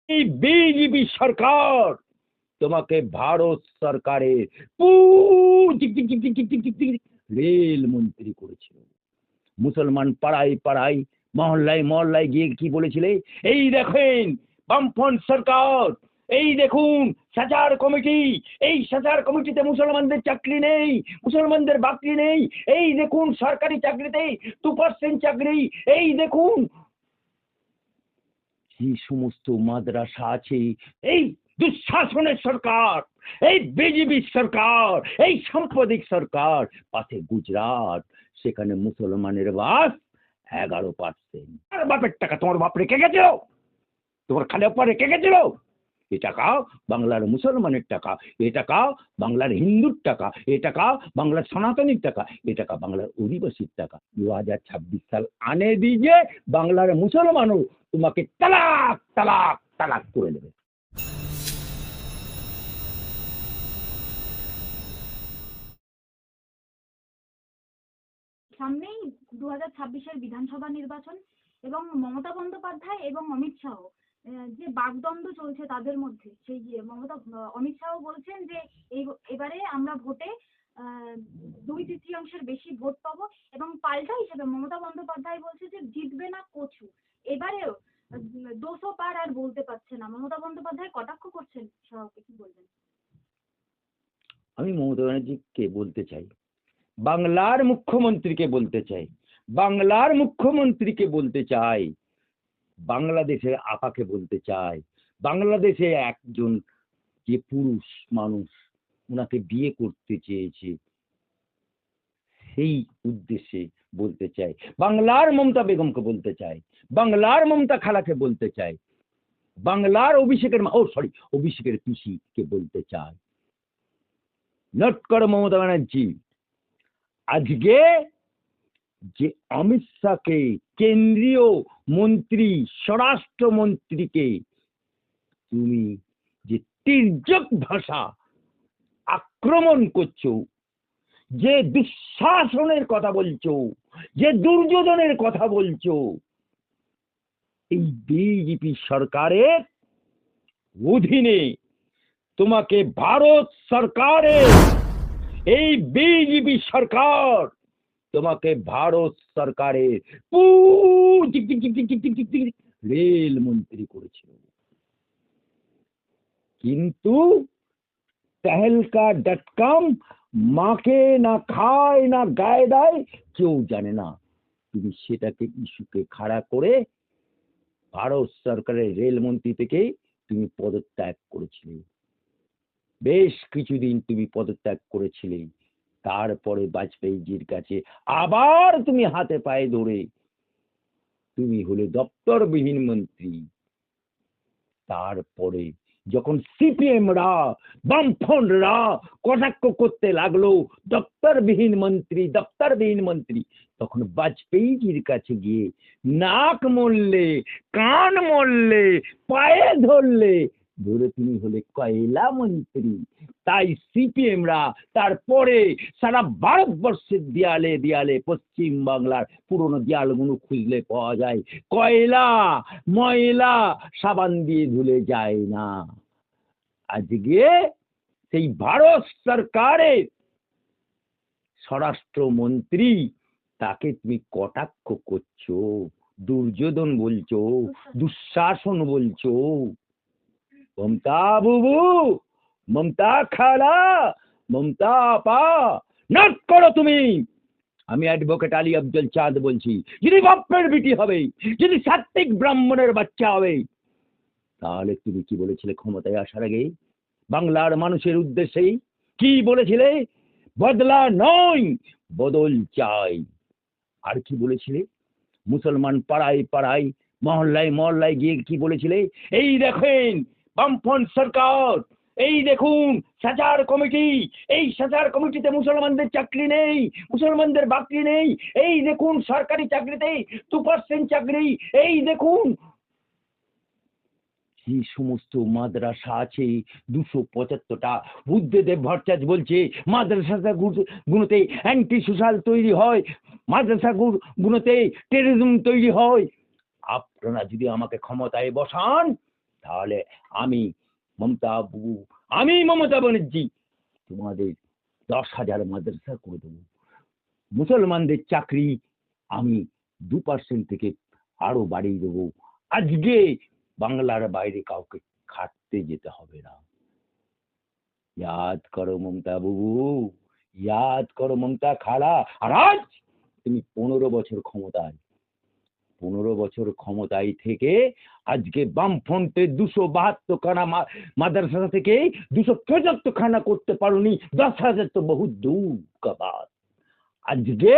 এই বিজেপি সরকার তোমাকে ভারত সরকারের রেল মন্ত্রী করেছিল। মুসলমান পাড়ায় পাড়ায় মহল্লায় মহল্লায় গিয়ে কি বলেছিলে, এই দেখেন বামফ্রন্ট সরকার, এই দেখুন সাচার কমিটি, এই সাচার কমিটিতে মুসলমানদের চাকরি নেই, মুসলমানদের বাকরি নেই, এই দেখুন সরকারি চাকরিতে 2% চাকরি, এই দেখুন যে সমস্ত মাদ্রাসা আছে, এই দুঃশাসনের সরকার, এই বিজেপি সরকার, এই সাম্প্রদায়িক সরকার, পাশে গুজরাট, সেখানে মুসলমানের বাস 11%। আর বাপের টাকা তোমার বাপ রেখে গেছিল, তোমার খালেপ্পা রেখে গেছিল। এ টাকা বাংলার মুসলমানের টাকা, এ টাকা বাংলার হিন্দুর টাকা, এ টাকা বাংলার সনাতনীর টাকা, এ টাকা বাংলার অধিবাসীর টাকা। 2026 সাল আনে দিয়ে বাংলার মুসলমানও তোমাকে তালাক তালাক তালাক করে দেবে। সামনেই 2026-এর বিধানসভা নির্বাচন এবং মমতা বন্দ্যোপাধ্যায় এবং অমিত শাহ যে বাগদ্বন্দ্ব চলছে তাদের মধ্যে, সেই যে অমিত শাহ বলছেন যে এবারে আমরা ভোটে 2/3 বেশি ভোট পাবো, এবং পাল্টা হিসেবে মমতা বন্দ্যোপাধ্যায় বলছে যে জিতবে না কচু, এবারেও 200 পার আর বলতে পারছে না। মমতা বন্দ্যোপাধ্যায় কটাক্ষ করছেন শাহকে, কি বলবেন? আমি মমতা ব্যানার্জিকে বলতে চাই, বাংলার মুখ্যমন্ত্রীকে বলতে চাই, বাংলার মুখ্যমন্ত্রীকে বলতে চাই, বাংলাদেশের আপাকে বলতে চাই, বাংলাদেশে একজন যে পুরুষ মানুষ ওনাকে বিয়ে করতে চেয়েছে, সেই উদ্দেশ্যে বলতে চাই, বাংলার মমতা বেগমকে বলতে চাই, বাংলার মমতা খালাকে বলতে চাই, বাংলার অভিষেকের পিসিকে বলতে চাই, নোট করো মমতা ব্যানার্জি, আজকে যে অমিত শাহকে, কেন্দ্রীয় মন্ত্রী স্বরাষ্ট্রমন্ত্রীকে তুমি যে তির্যক ভাষা আক্রমণ করছো, যে দুঃশাসনের কথা বলছো, যে দুর্যোধনের কথা বলছো, এই বিজেপি সরকারের অধীনে তোমাকে ভারত সরকারের, এই বিজেপি সরকার তোমাকে ভারত সরকারের রেল মন্ত্রী করেছিল। কিন্তু तहलका.com মাকে না খায় না গায়ে দেয় কেউ জানে না, তুমি সেটাকে ইস্যুকে খাড়া করে ভারত সরকারের রেলমন্ত্রী থেকে তুমি পদত্যাগ করেছিলে। বেশ কিছুদিন তুমি পদত্যাগ করেছিলে, তারপরে বাজপেয়ীজির কাছে আবার তুমি হাতে পায়ে ধরে তুমি হলে দপ্তরবিহীন মন্ত্রী। তারপরে যখন সিপিএমরা বামফ্রন্টরা কটাক্ষ করতে লাগলো দপ্তরবিহীন মন্ত্রী, দপ্তরবিহীন মন্ত্রী, তখন বাজপেয়ীজির কাছে গিয়ে নাক মললে, কান মললে, পায়ে ধরলে, ধরে তুমি হলে কয়লা মন্ত্রী। তাই সিপিএমরা তারপরে সারা ভারতবর্ষের দেয়ালে দেয়ালে, পশ্চিম বাংলার পুরনো দেয়ালগুলো খুঁজলে পাওয়া যায়, কয়লা ময়লা সাবান দিয়ে ধুলে যায় না। আজকে সেই ভারত সরকারের স্বরাষ্ট্রমন্ত্রী, তাকে তুমি কটাক্ষ করছো, দুর্যোধন বলছো, দুঃশাসন বলছো। মমতা বুবু, মমতা খালা, মমতা আপা, নোট করো তুমি। আমি অ্যাডভোকেট আলী আফজল চাঁদ বলছি, যদি বাপের বিটি হবে, যদি সাত্বিক ব্রাহ্মণের বাচ্চা হবে, তাহলে তুমি কি বলেছিলে ক্ষমতায় আসার আগে? বাংলার মানুষের উদ্দেশ্যেই কি বলেছিলে? বদলা নয়, বদল চাই। আর কি বলেছিলে? মুসলমান পাড়ায় পাড়ায় মহল্লায় মহল্লায় গিয়ে কি বলেছিলে? এই দেখেন বামফ্রন্ট সরকার, এই দেখুন সাচার কমিটি, এই সাচার কমিটিতে মুসলমানদের চাকরি নেই, মুসলমানদের বাকরি নেই, এই দেখুন সরকারি চাকরিতে 2% চাকরি, এই দেখুন যে সমস্ত মাদ্রাসা আছে 275টা। বুদ্ধদেব ভট্টাচার্য বলছে মাদ্রাসা গুলোতে অ্যান্টি সোশ্যাল তৈরি হয়, মাদ্রাসা গুলোতে টেররিজম তৈরি হয়। আপনারা যদি আমাকে ক্ষমতায় বসান, তাহলে আমি মমতা ব্যানার্জি তোমাদের 10,000 মাদ্রাসা করে দেবো। মুসলমানদের চাকরি আমি 2% থেকে আরো বাড়িয়ে দেবো। আজকে বাংলার বাইরে কাউকে খাটতে যেতে হবে না। याद करो ममता बुबू, याद करो ममता खाला। আর আজ তুমি 15 বছর ক্ষমতায়, 15 বছর ক্ষমতায় থেকে আজকে বামফ্রন্টের 272 খানা মাদ্রাসা থেকে 275 খানা করতে পারোনি। 10,000 তো বহুত দূর কা বাত। আজকে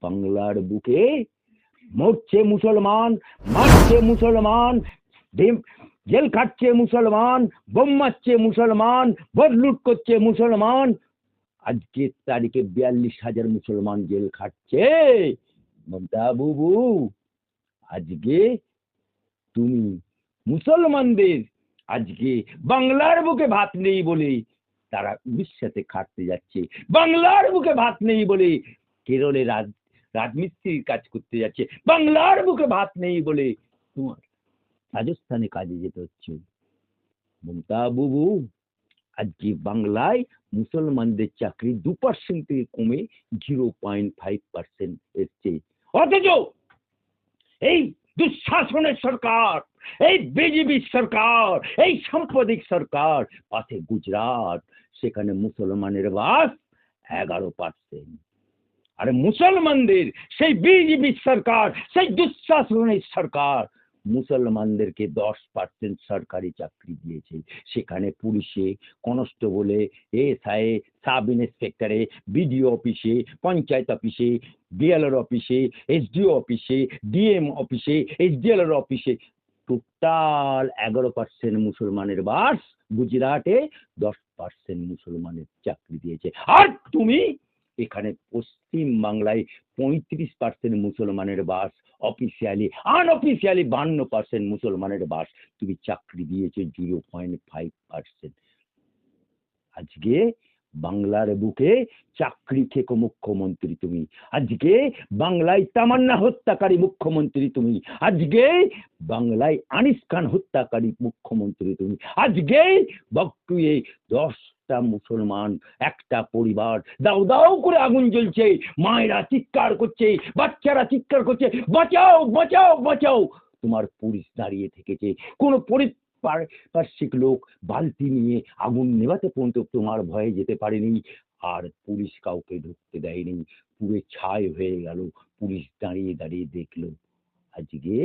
বাংলার বুকে মরছে মুসলমান, মারছে মুসলমান, জেল খাটছে মুসলমান, বোম মারছে মুসলমান, ভোট লুট করছে মুসলমান। আজকের তারিখে 42,000 মুসলমান জেল খাটছে। মমতা বুবু, আজকে তুমি মুসলমানদের আজকে বাংলার বুকে ভাত নেই বলে তারা উড়িষ্যাতে খাটতে যাচ্ছে, বাংলার বুকে ভাত নেই বলে কেরলে রাজমিস্ত্রির কাজ করতে যাচ্ছে, বাংলার বুকে ভাত নেই বলে তোমার রাজস্থানে কাজে যেতে হচ্ছে। মমতা বুবু, আজকে বাংলায় মুসলমানদের চাকরি 2% থেকে কমে 0.5% এসছে। অথচ এই দুঃশাসনের সরকার, এই বিজেপি সরকার, এই সাম্প্রদায়িক সরকার, পাশে গুজরাট, সেখানে মুসলমানের বাস 11%। আর মুসলমানদের সেই বিজেপি সরকার, সেই দুঃশাসনের সরকার মুসলমানদেরকে 10% সরকারি চাকরি দিয়েছে। সেখানে পুলিশে, কনস্টেবলে, এসআই, সাব ইন্সপেক্টরে, বিডিও অফিসে, পঞ্চায়েত অফিসে, বিএলআর অফিসে, এসডিও অফিসে, ডিএম অফিসে, এসডিএলআর অফিসে টোটাল 11% মুসলমানের বাস। গুজরাটে 10% মুসলমানের চাকরি দিয়েছে। আর তুমি এখানে পশ্চিম বাংলায় 35% মুসলমানের বাস, অফিসিয়ালি আনঅফিসিয়ালি 52% মুসলমানের বাস, তুমি চাকরি দিয়েছো 0.5%। আজকে বাংলার বুকে চাকরি খেকো মুখ্যমন্ত্রী তুমি, আজকে বাংলায় তামান্না হত্যাকারী মুখ্যমন্ত্রী তুমি, আজকে বাংলায় আনিস খান হত্যাকারী মুখ্যমন্ত্রী তুমি, আজকে বকটুয়ে 10টা মুসলমান, একটা পরিবার দাও দাও করে আগুন জ্বলছে, মায়েরা চিৎকার করছে, বাচ্চারা চিৎকার করছে, বাঁচাও বাঁচাও বাঁচাও। তোমার পুলিশ দাঁড়িয়ে থেকেছে, কোনো পারিপার্শ্বিক লোক বালতি নিয়ে আগুন নেভাতে পর্যন্ত তোমার ভয়ে যেতে পারেনি। আর পুলিশ কাউকে ঢুকতে দেয়নি, পুরো ছাই হয়ে গেল। পুলিশ দাঁড়িয়ে দাঁড়িয়ে দেখলো। আজকে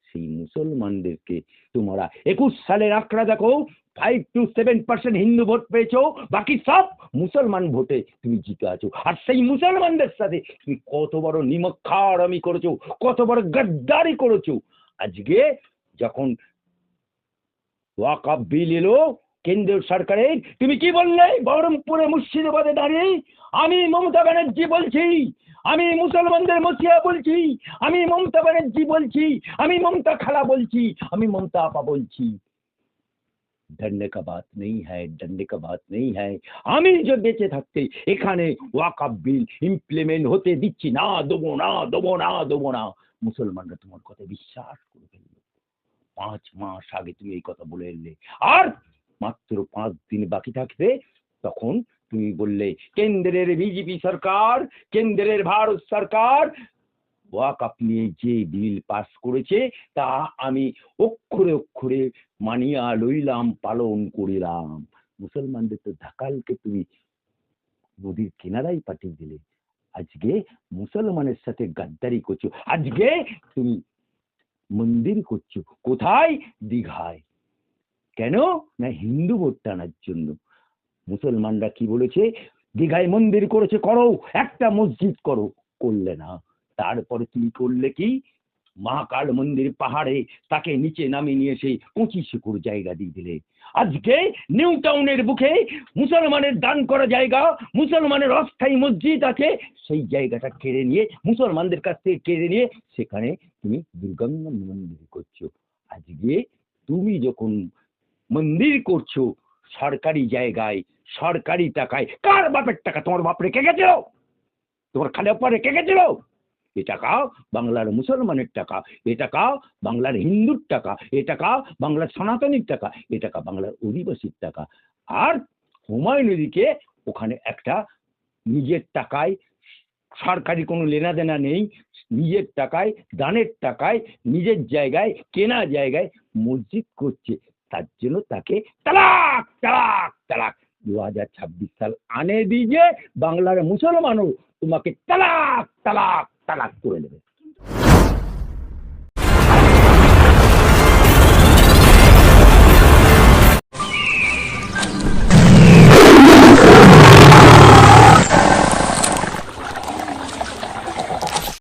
সেই মুসলমানদেরকে তোমরা 21 সালের আঁকড়া দেখো, 5 to 7% হিন্দু ভোট পেয়েছো, বাকি সব মুসলমান ভোটে তুমি জিতে আছো। আর সেই মুসলমানদের সাথে তুমি কত বড় নিমকখারামি করেছো, কত বড় গদ্দারি করেছো। আজকে যখন ওয়াকফ বিল এলো কেন্দ্রীয় সরকারের, তুমি কি বললে বহরমপুরে মুর্শিদাবাদে দাঁড়িয়ে? আমি মমতা ব্যানার্জি বলছি, আমি মুসলমানদের মসিয়া বলছি, আমি মমতা ব্যানার্জি বলছি, আমি মমতা খালা বলছি, আমি মমতা আপা বলছি। डरने का बात नहीं है, डरने का बात नहीं है। আমি যে বেঁচে থাকতে এখানে ওয়াকফ বিল ইমপ্লিমেন্ট হতে দিচ্ছি না, দেবো না, দেবো না, দেবো না। মুসলমানরা তোমার কথা বিশ্বাস করে ফেললো। 5 মাস আগে তুমি এই কথা বলে এলে, আর মাত্র 5 দিন বাকি থাকতে তখন তুমি বললে কেন্দ্রের বিজেপি সরকার, কেন্দ্রের ভারত সরকার ওয়াকফ নিয়ে যে বিল পাস করেছে তা আমি অক্ষরে অক্ষরে মানিয়া লইলাম, পালন করিলাম। মুসলমানদের তো ঢাকালকে তুমি নদীর কিনারায় পাঠিয়ে দিলে। আজকে মুসলমানের সাথে গাদ্দারি করছো। আজকে তুমি মন্দির করছো কোথায়? দীঘায়। কেন না হিন্দু ভোট টানার জন্য। মুসলমানরা কি বলেছে? দীঘায় মন্দির করেছে, করো, একটা মসজিদ করো, করলে না। তারপরে তুমি করলে কি? মহাকাল মন্দির পাহাড়ে তাকে নিচে নামিয়ে নিয়ে এসে 25 একর জায়গা দিয়ে দিলে। আজকে নিউ টাউনের বুকে মুসলমানের দান করা জায়গা, মুসলমানের অস্থায়ী মসজিদ আছে, সেই জায়গাটা কেড়ে নিয়ে মুসলমানদের কাছ থেকে কেড়ে নিয়ে সেখানে তুমি দুর্গাঙ্গা মন্দির করছো। আজকে তুমি যখন মন্দির করছো সরকারি জায়গায়, সরকারি টাকায়, কার বাপের টাকা? তোমার বাপ রেখে গেছিল? তোমার খালে পর রেখে গেছিল? এ টাকা বাংলার মুসলমানের টাকা, এ টাকা বাংলার হিন্দুর টাকা, এ টাকা বাংলার সনাতনীর টাকা, এ টাকা বাংলার অধিবাসীর টাকা। আর হুমায়ুন আলীকে ওখানে একটা নিজের টাকায়, সরকারি কোনো লেনাদেনা নেই, নিজের টাকায়, দানের টাকায়, নিজের জায়গায়, কেনা জায়গায় মসজিদ করছে। তার জন্য তাকে তালাক তালাক তালাক। 2026 সাল আনে দিজে বাংলার মুসলমানও তোমাকে তালাক তালাক তালাক করে দেবে। কিন্তু